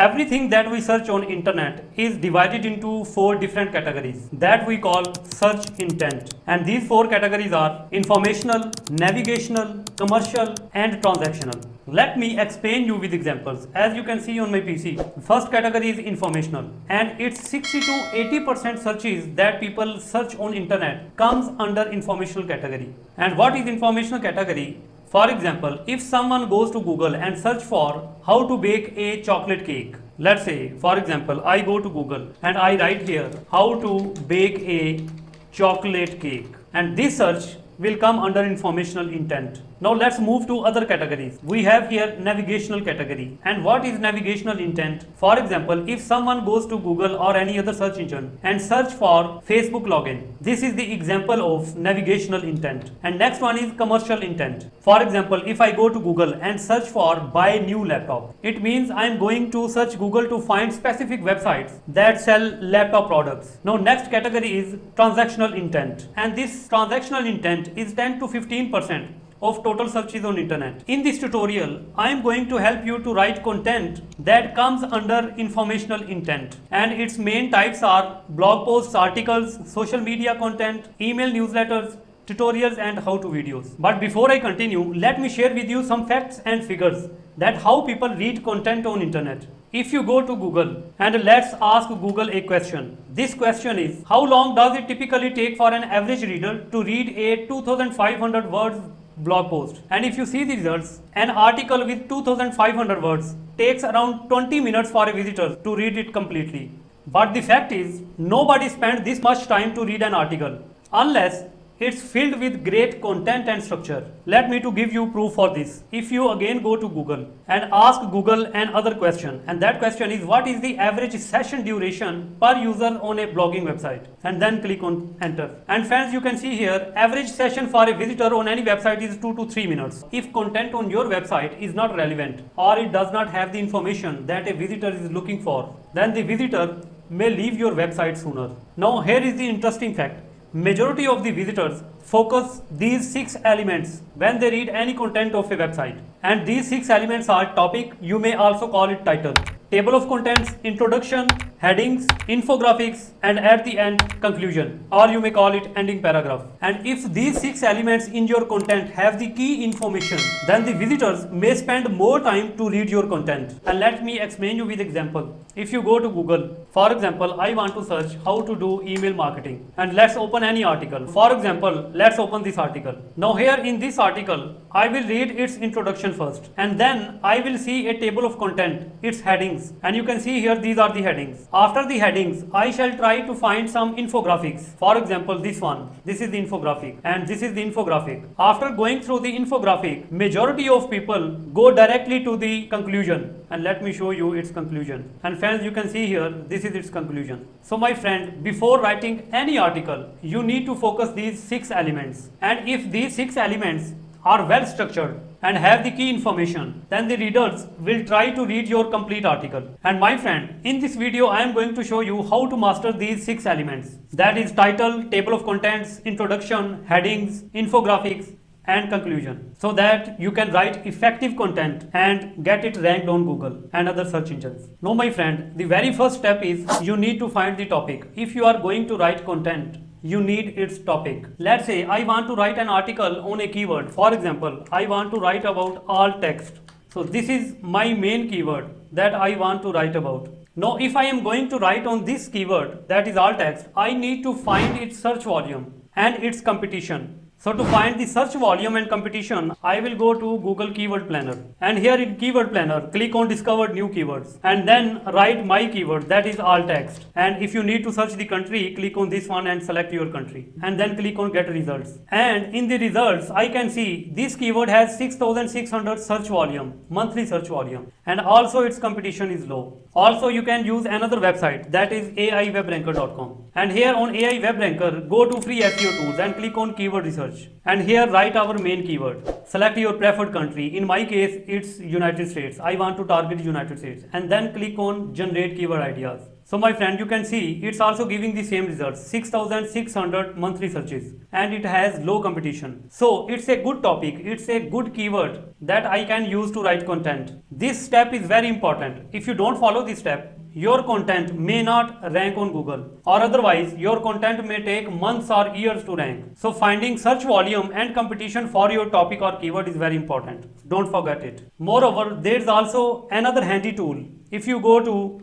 Everything that we search on internet is divided into 4 different categories that we call search intent. And these 4 categories are informational, navigational, commercial and transactional. Let me explain you with examples. As you can see on my PC, first category is informational, and it's 60 to 80% searches that people search on internet comes under informational category. And what is informational category? For example, if someone goes to Google and search for how to bake a chocolate cake, let's say, for example, I go to Google and I write here how to bake a chocolate cake, and this search will come under informational intent. Now let's move to other categories. We have here navigational category. And what is navigational intent? For example, if someone goes to Google or any other search engine and search for Facebook login, this is the example of navigational intent. And next one is commercial intent. For example, if I go to Google and search for buy new laptop, it means I am going to search Google to find specific websites that sell laptop products. Now next category is transactional intent, and this transactional intent is 10 to 15% of total searches on internet. In this tutorial, I am going to help you to write content that comes under informational intent, and its main types are blog posts, articles, social media content, email newsletters, tutorials and how-to videos. But before I continue, let me share with you some facts and figures that how people read content on internet. If you go to Google and let's ask Google a question. This question is, how long does it typically take for an average reader to read a 2500 words blog post? And if you see the results, an article with 2500 words takes around 20 minutes for a visitor to read it completely. But the fact is, nobody spends this much time to read an article unless it's filled with great content and structure. Let me to give you proof for this. If you again go to Google and ask Google another question, and that question is, what is the average session duration per user on a blogging website? And then click on enter. And friends, you can see here, average session for a visitor on any website is 2 to 3 minutes. If content on your website is not relevant or it does not have the information that a visitor is looking for, then the visitor may leave your website sooner. Now here is the interesting fact. Majority of the visitors focus these 6 elements when they read any content of a website. And these 6 elements are topic, you may also call it title, table of contents, introduction, headings, infographics, and at the end conclusion, or you may call it ending paragraph. And if these 6 elements in your content have the key information, then the visitors may spend more time to read your content. And let me explain you with example. If you go to Google, for example, I want to search how to do email marketing, and let's open any article. For example, let's open this article. Now here in this article, I will read its introduction first, and then I will see a table of content, its headings, and you can see here these are the headings. After the headings, I shall try to find some infographics. For example, this one, this is the infographic, and this is the infographic. After going through the infographic, majority of people go directly to the conclusion, and let me show you its conclusion. And friends, you can see here, this is its conclusion. So my friend, before writing any article, you need to focus these 6 elements, and if these 6 elements are well structured and have the key information, then the readers will try to read your complete article. And my friend, in this video I am going to show you how to master these 6 elements, that is title, table of contents, introduction, headings, infographics and conclusion, so that you can write effective content and get it ranked on Google and other search engines. Now my friend, the very first step is you need to find the topic. If you are going to write content, you need its topic. Let's say I want to write an article on a keyword. For example, I want to write about alt text. So this is my main keyword that I want to write about. Now if I am going to write on this keyword, that is alt text, I need to find its search volume and its competition. So to find the search volume and competition, I will go to Google Keyword Planner, and here in Keyword Planner, click on Discover New Keywords, and then write my keyword, that is alt text. And if you need to search the country, click on this one and select your country, and then click on Get Results. And in the results, I can see this keyword has 6600 search volume, monthly search volume, and also its competition is low. Also, you can use another website, that is aiwebranker.com. And here on AI Web Ranker, go to free SEO tools and click on keyword research. And here write our main keyword. Select your preferred country. In my case, it's United States. I want to target United States. And then click on generate keyword ideas. So my friend, you can see it's also giving the same results, 6,600 monthly searches, and it has low competition. So it's a good topic, it's a good keyword that I can use to write content. This step is very important. If you don't follow this step, your content may not rank on Google, or otherwise your content may take months or years to rank. So finding search volume and competition for your topic or keyword is very important. Don't forget it. Moreover, there's also another handy tool. If you go to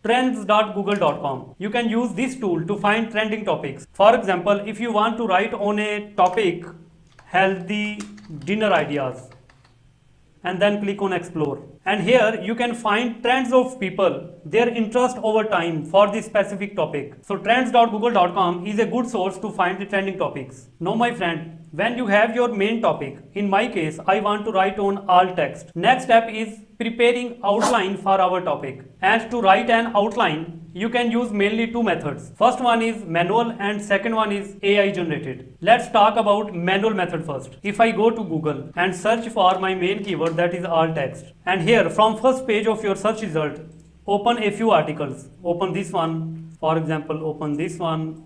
trends.google.com, you can use this tool to find trending topics. For example, if you want to write on a topic, healthy dinner ideas, and then click on explore, and here you can find trends of people, their interest over time for this specific topic. So trends.google.com is a good source to find the trending topics. Now my friend, when you have your main topic, in my case I want to write on alt text, next step is preparing outline for our topic. And to write an outline, you can use mainly two methods. First one is manual and second one is AI generated. Let's talk about manual method first. If I go to Google and search for my main keyword, that is alt text, and here from first page of your search result, open a few articles. Open this one, for example, open this one,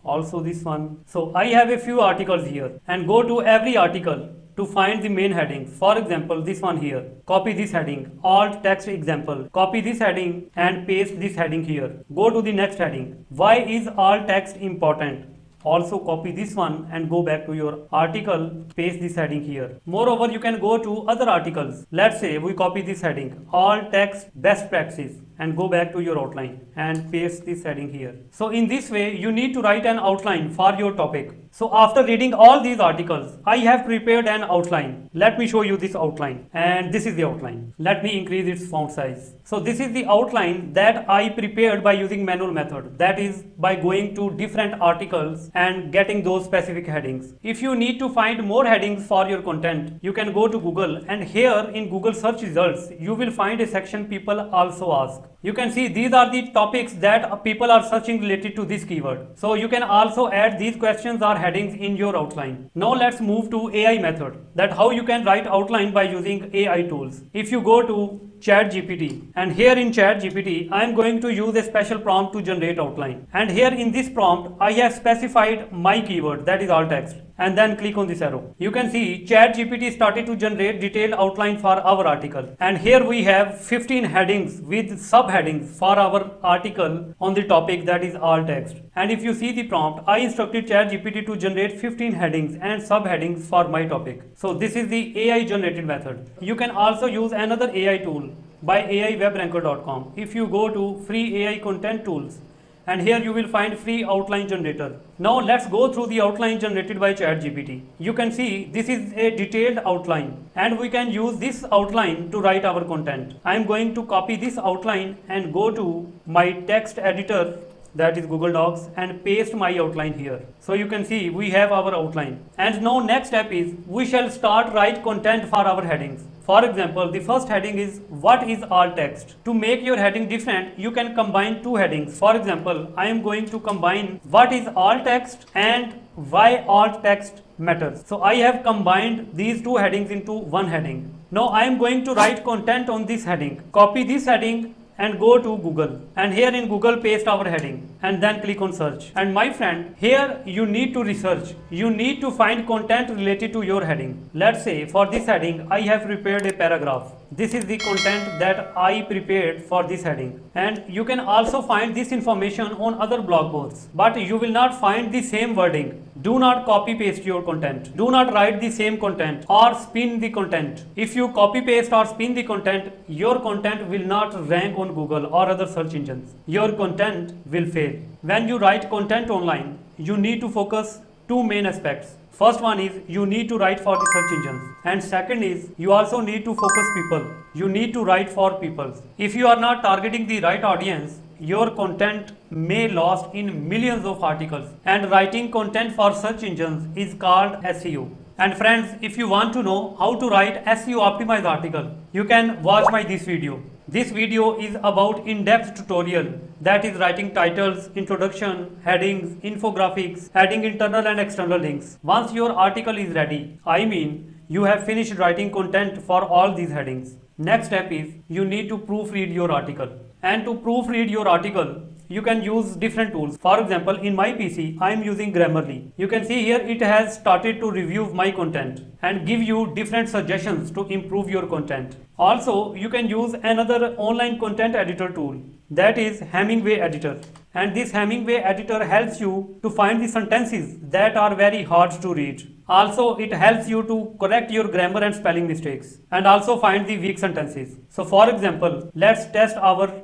also this one. So I have a few articles here, and go to every article to find the main headings. For example, this one here, copy this heading, alt text example, copy this heading and paste this heading here. Go to the next heading, why is alt text important? Also copy this one and go back to your article, paste this heading here. Moreover, you can go to other articles. Let's say we copy this heading, alt text best practices, and go back to your outline and paste this heading here. So in this way, you need to write an outline for your topic. So after reading all these articles, I have prepared an outline. Let me show you this outline, and this is the outline. Let me increase its font size. So this is the outline that I prepared by using manual method. That is by going to different articles and getting those specific headings. If you need to find more headings for your content, you can go to Google, and here in Google search results, you will find a section people also ask. You can see these are the topics that people are searching related to this keyword. So you can also add these questions or headings in your outline. Now let's move to AI method, that how you can write outline by using AI tools. If you go to ChatGPT, and here in ChatGPT I am going to use a special prompt to generate outline, and here in this prompt I have specified my keyword, that is alt text, and then click on this arrow. You can see ChatGPT started to generate detailed outline for our article, and here we have 15 headings with subheadings for our article on the topic, that is alt text. And if you see the prompt, I instructed ChatGPT to generate 15 headings and subheadings for my topic. So this is the AI generated method. You can also use another AI tool by aiwebranker.com. If you go to free AI content tools, and here you will find free outline generator. Now let's go through the outline generated by ChatGPT. You can see this is a detailed outline, and we can use this outline to write our content. I am going to copy this outline and go to my text editor, that is Google Docs, and paste my outline here. So you can see we have our outline. And now next step is we shall start write content for our headings. For example, the first heading is what is alt text. To make your heading different, you can combine two headings. For example, I am going to combine what is alt text and why alt text matters. So I have combined these two headings into one heading. Now I am going to write content on this heading. Copy this heading and go to Google, and here in Google paste our heading and then click on search. And my friend, here you need to research. You need to find content related to your heading. Let's say for this heading I have prepared a paragraph. This is the content that I prepared for this heading, and you can also find this information on other blog posts, but you will not find the same wording. Do not copy paste your content. Do not write the same content or spin the content. If you copy paste or spin the content, your content will not rank on Google or other search engines. Your content will fail. When you write content online, you need to focus two main aspects. First one is you need to write for the search engines, and second is you also need to focus people. You need to write for people. If you are not targeting the right audience, your content may lost in millions of articles, and writing content for search engines is called SEO. And friends, if you want to know how to write SEO optimized article, you can watch this video. This video is about in-depth tutorial, that is writing titles, introduction, headings, infographics, adding internal and external links. Once your article is ready, I mean you have finished writing content for all these headings, Next step is you need to proofread your article. And to proofread your article, you can use different tools. For example, in my PC, I am using Grammarly. You can see here it has started to review my content and give you different suggestions to improve your content. Also, you can use another online content editor tool, that is Hemingway Editor. And this Hemingway Editor helps you to find the sentences that are very hard to read. Also, it helps you to correct your grammar and spelling mistakes and also find the weak sentences. So for example, let's test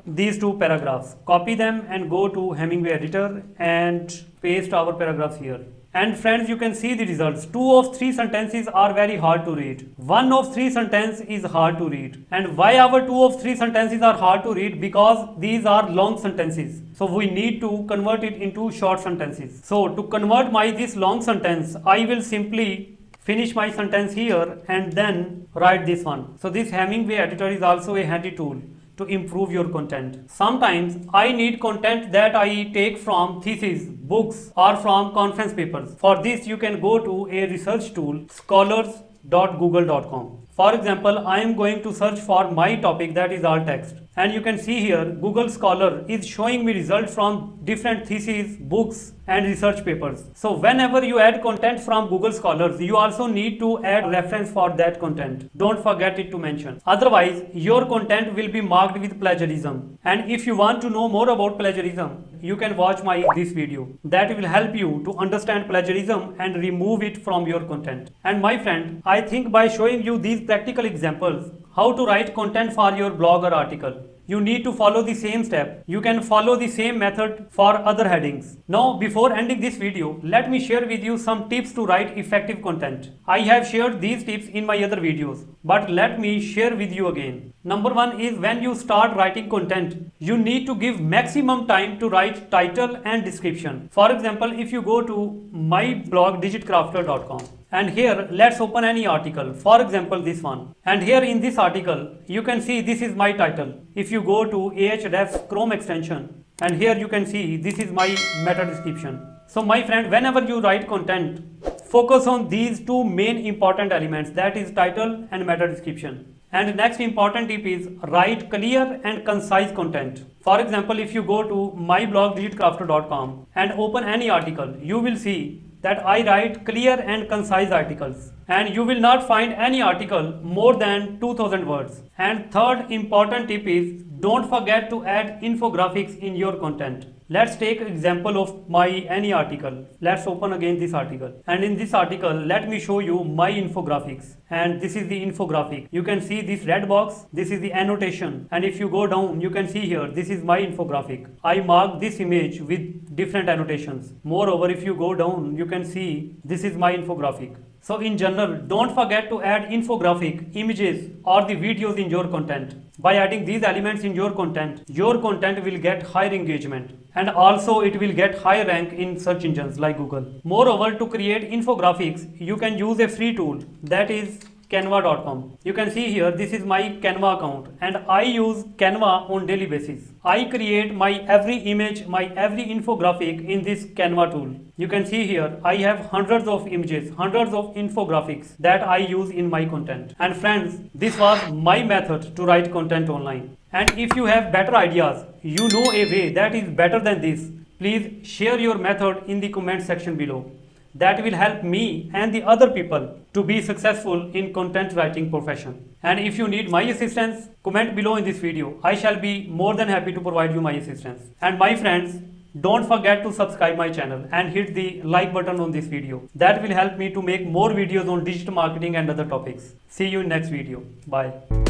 these two paragraphs. Copy them and go to Hemingway Editor and paste our paragraphs here. And friends, you can see the results. 2 of 3 sentences are very hard to read. 1 of 3 sentences is hard to read. And why our 2 of 3 sentences are hard to read? Because these are long sentences. So we need to convert it into short sentences. So to convert this long sentence, I will simply finish my sentence here and then write this one. So this Hemingway Editor is also a handy tool to improve your content. Sometimes I need content that I take from thesis, books or from conference papers. For this you can go to a research tool, scholars.google.com. For example, I am going to search for my topic, that is alt text. And you can see here Google Scholar is showing me results from different theses, books and research papers. So whenever you add content from Google Scholars, you also need to add reference for that content. Don't forget it to mention. Otherwise, your content will be marked with plagiarism. And if you want to know more about plagiarism, you can watch this video. That will help you to understand plagiarism and remove it from your content. And my friend, I think by showing you these practical examples, how to write content for your blog or article, you need to follow the same step. You can follow the same method for other headings. Now, before ending this video, let me share with you some tips to write effective content. I have shared these tips in my other videos, but let me share with you again. Number 1 is when you start writing content, you need to give maximum time to write title and description. For example, if you go to my blog digitcrafter.com, and here let's open any article, for example this one, and here in this article you can see this is my title. If you go to Ahrefs Chrome extension, and here you can see this is my meta description. So my friend, whenever you write content, focus on these 2 main important elements, that is title and meta description. And next important tip is write clear and concise content. For example, if you go to my blog digitcrafter.com and open any article, you will see that I write clear and concise articles, and you will not find any article more than 2000 words. And third important tip is don't forget to add infographics in your content. Let's take example of any article. Let's open again this article, and in this article let me show you my infographics, and this is the infographic. You can see this red box, this is the annotation, and if you go down you can see here this is my infographic. I mark this image with different annotations. Moreover, if you go down you can see this is my infographic. So in general, don't forget to add infographic, images or the videos in your content. By adding these elements in your content will get higher engagement, and also it will get higher rank in search engines like Google. Moreover, to create infographics, you can use a free tool, that is canva.com. You can see here this is my Canva account, and I use Canva on daily basis. I create my every image, my every infographic in this Canva tool. You can see here I have hundreds of images, hundreds of infographics that I use in my content. And friends, this was my method to write content online. And if you have better ideas, you know a way that is better than this, please share your method in the comment section below. That will help me and the other people to be successful in content writing profession. And if you need my assistance, comment below in this video. I shall be more than happy to provide you my assistance. And my friends, don't forget to subscribe my channel and hit the like button on this video. That will help me to make more videos on digital marketing and other topics. See you in next video. Bye.